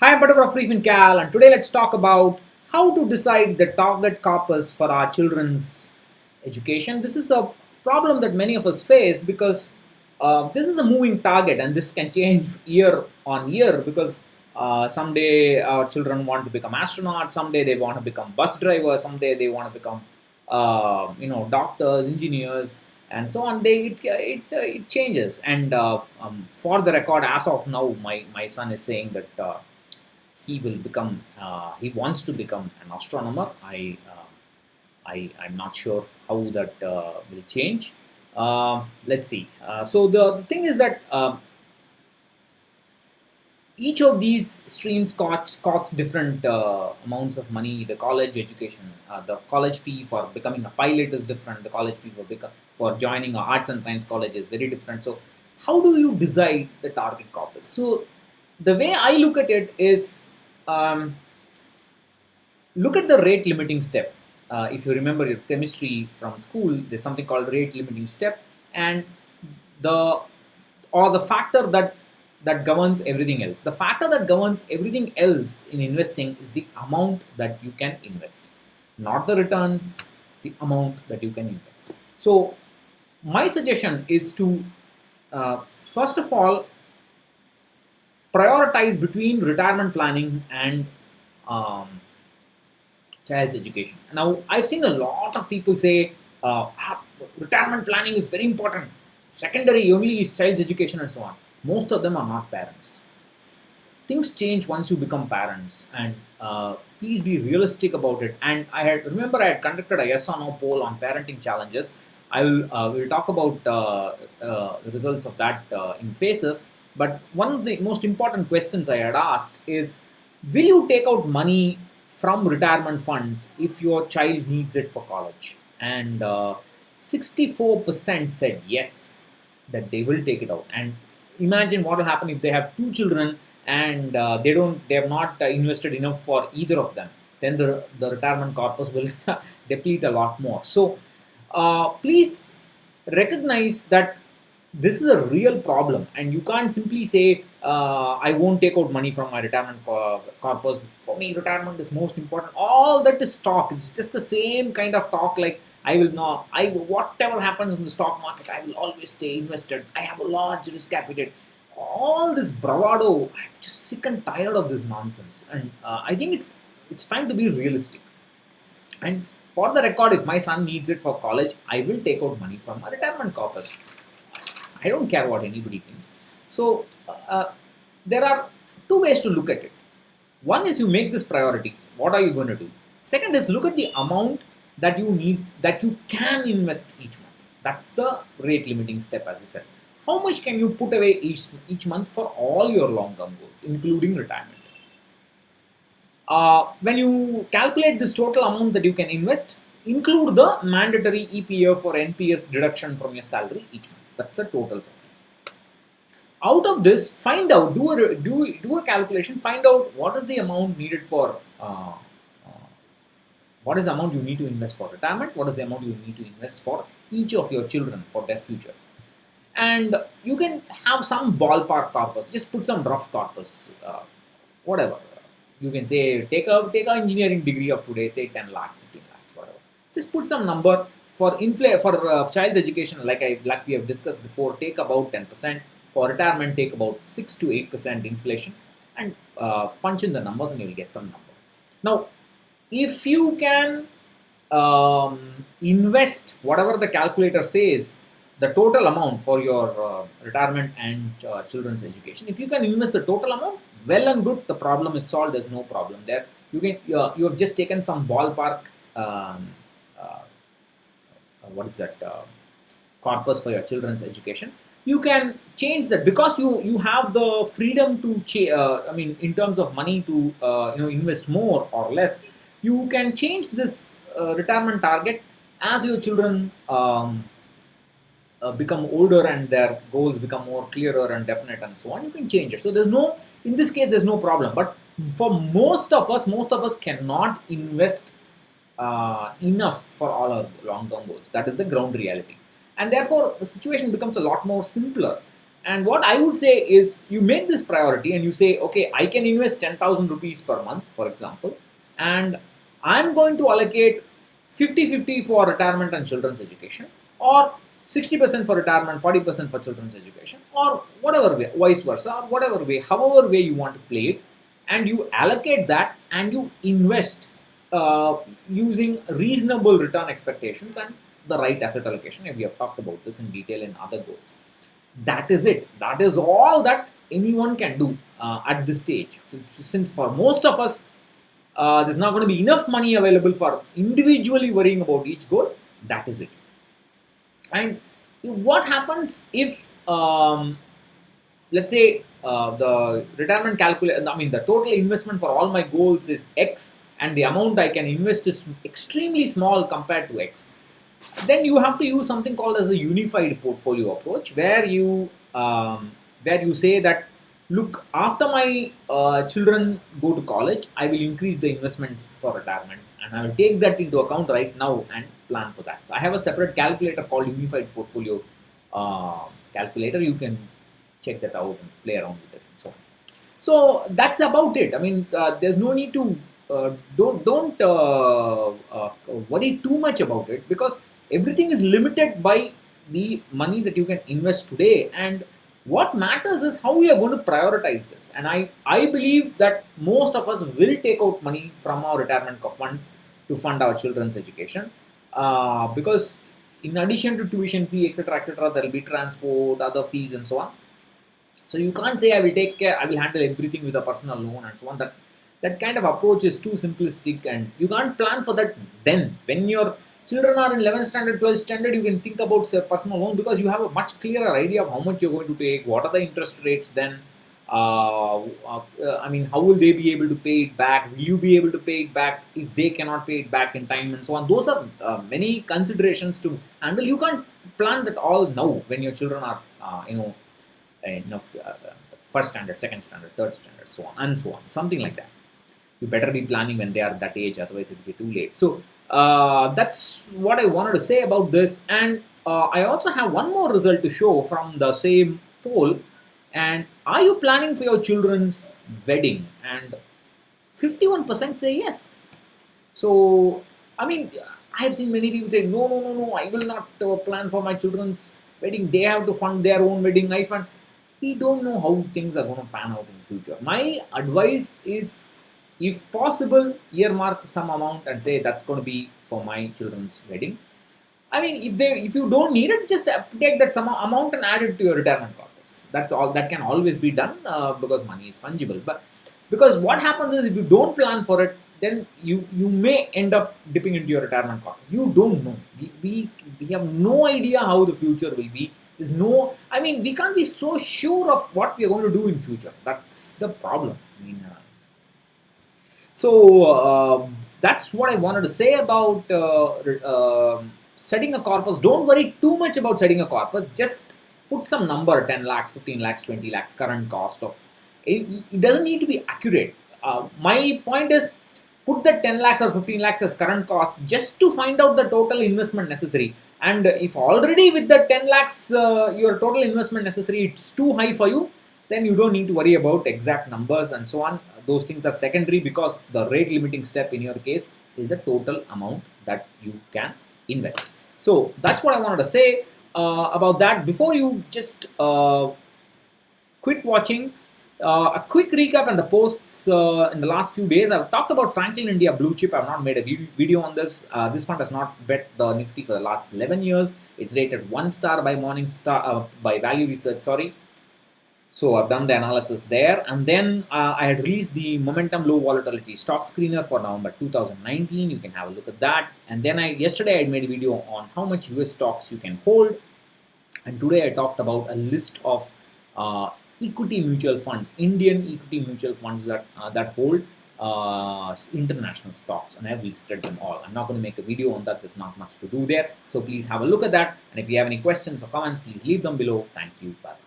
Hi, I'm Butterfly freefincal, and today let's talk about how to decide the target corpus for our children's education. This is a problem that many of us face because this is a moving target, and this can change year on year because someday our children want to become astronauts, someday they want to become bus drivers, someday they want to become doctors, engineers, and so on. It changes, and for the record, as of now, my son is saying that. He wants to become an astronomer. I'm not sure how that will change. Let's see. So the thing is that each of these streams cost different amounts of money. The college education, the college fee for becoming a pilot is different. The college fee for joining a arts and science college is very different. So how do you decide the target corpus? So the way I look at it is, um, look at the rate limiting step. If you remember your chemistry from school, there's something called rate limiting step, and the the factor that governs everything else. The factor that governs everything else in investing is the amount that you can invest, not the returns, the amount that you can invest. So my suggestion is to first of all prioritize between retirement planning and um, child's education. Now, I've seen a lot of people say retirement planning is very important. Secondary only is child's education and so on. Most of them are not parents. Things change once you become parents, and please be realistic about it. And I had conducted a yes or no poll on parenting challenges. I will talk about the results of that in phases. But one of the most important questions I had asked is, will you take out money from retirement funds if your child needs it for college? And 64% said yes, that they will take it out. And imagine what will happen if they have two children and they have not invested enough for either of them. Then the retirement corpus will deplete a lot more. So please recognize that this is a real problem, and you can't simply say I won't take out money from my retirement corpus. For me, retirement is most important. All that is talk. It's just the same kind of talk, like I will not, I whatever happens in the stock market, I will always stay invested. I have a large risk appetite. All this bravado, I'm just sick and tired of this nonsense. And I think it's time to be realistic. And for the record, if my son needs it for college, I will take out money from my retirement corpus. I don't care what anybody thinks. So there are two ways to look at it. One is you make this priorities. What are you going to do? Second is look at the amount that you need, that you can invest each month. That's the rate limiting step, as I said. How much can you put away each month for all your long-term goals, including retirement? When you calculate this total amount that you can invest, include the mandatory EPF or NPS deduction from your salary each month. That's the total sum. Out of this, find out, do a calculation, find out what is the amount needed for, what is the amount you need to invest for retirement, what is the amount you need to invest for each of your children for their future. And you can have some ballpark corpus, just put some rough corpus, whatever. You can say, take a engineering degree of today, say 10 lakhs, 15 lakhs, whatever. Just put some number for child's education, like we have discussed before, take about 10%. For retirement, take about 6 to 8% inflation, and punch in the numbers, and you'll get some number. Now, if you can invest whatever the calculator says, the total amount for your retirement and children's education, if you can invest the total amount, well and good, the problem is solved. There's no problem there. You have just taken some ballpark. What is that corpus for your children's education. You can change that, because you have the freedom to in terms of money to invest more or less. You can change this retirement target as your children become older and their goals become more clearer and definite and so on. You can change it. So in this case there's no problem. But for most of us cannot invest enough for all our long-term goals. That is the ground reality. And therefore, the situation becomes a lot more simpler. And what I would say is you make this priority and you say, okay, I can invest 10,000 rupees per month, for example, and I'm going to allocate 50-50 for retirement and children's education, or 60% for retirement, 40% for children's education, or whatever way, vice versa, or whatever way, however way you want to play it, and you allocate that and you invest using reasonable return expectations and the right asset allocation. And we have talked about this in detail in other goals. That is it. That is all that anyone can do at this stage. Since for most of us, there's not going to be enough money available for individually worrying about each goal. That is it. And what happens if, let's say, the retirement calculation, I mean, the total investment for all my goals is X, and the amount I can invest is extremely small compared to X. Then you have to use something called as a unified portfolio approach, where you say that, look, after my children go to college, I will increase the investments for retirement, and I will take that into account right now and plan for that. I have a separate calculator called unified portfolio calculator. You can check that out and play around with it and so on. So that's about it. I mean, there's no need to don't worry too much about it, because everything is limited by the money that you can invest today, and what matters is how we are going to prioritize this. And I believe that most of us will take out money from our retirement funds to fund our children's education, because in addition to tuition fee, etc., there will be transport, other fees, and so on. So you can't say I will take care, I will handle everything with a personal loan and so on. That kind of approach is too simplistic, and you can't plan for that. Then when your children are in 11th standard, 12th standard, you can think about say, personal loan, because you have a much clearer idea of how much you're going to take, what are the interest rates then, I mean, how will they be able to pay it back, will you be able to pay it back if they cannot pay it back in time, and so on. Those are many considerations to handle. You can't plan that all now when your children are first standard, second standard, third standard, so on and so on, something like that. You better be planning when they are that age, otherwise it will be too late. So that's what I wanted to say about this. And I also have one more result to show from the same poll. And are you planning for your children's wedding? And 51% say yes. So, I mean, I have seen many people say, no, I will not plan for my children's wedding. They have to fund their own wedding. I fund. We don't know how things are going to pan out in the future. My advice is, if possible, earmark some amount and say that's going to be for my children's wedding. I mean, if you don't need it, just take that some amount and add it to your retirement corpus. That's all. That can always be done because money is fungible. But because what happens is, if you don't plan for it, then you may end up dipping into your retirement corpus. You don't know. We have no idea how the future will be. There's no. I mean, we can't be so sure of what we are going to do in future. That's the problem. I mean, so that's what I wanted to say about setting a corpus. Don't worry too much about setting a corpus. Just put some number, 10 lakhs, 15 lakhs, 20 lakhs, current cost of. It doesn't need to be accurate. My point is, put the 10 lakhs or 15 lakhs as current cost just to find out the total investment necessary. And if already with the 10 lakhs, your total investment necessary, it's too high for you, then you don't need to worry about exact numbers and so on. Those things are secondary, because the rate limiting step in your case is the total amount that you can invest. So that's what I wanted to say about that. Before you just quit watching, a quick recap on the posts in the last few days. I've talked about Franklin India Blue Chip. I've not made a video on this. This fund has not bet the Nifty for the last 11 years. It's rated 1 star by Morningstar, by Value Research, sorry. So I've done the analysis there, and then I had released the Momentum Low Volatility Stock Screener for November 2019. You can have a look at that. And then yesterday I made a video on how much US stocks you can hold, and today I talked about a list of equity mutual funds, Indian equity mutual funds that hold international stocks, and I've listed them all. I'm not going to make a video on that. There's not much to do there. So please have a look at that. And if you have any questions or comments, please leave them below. Thank you. Bye.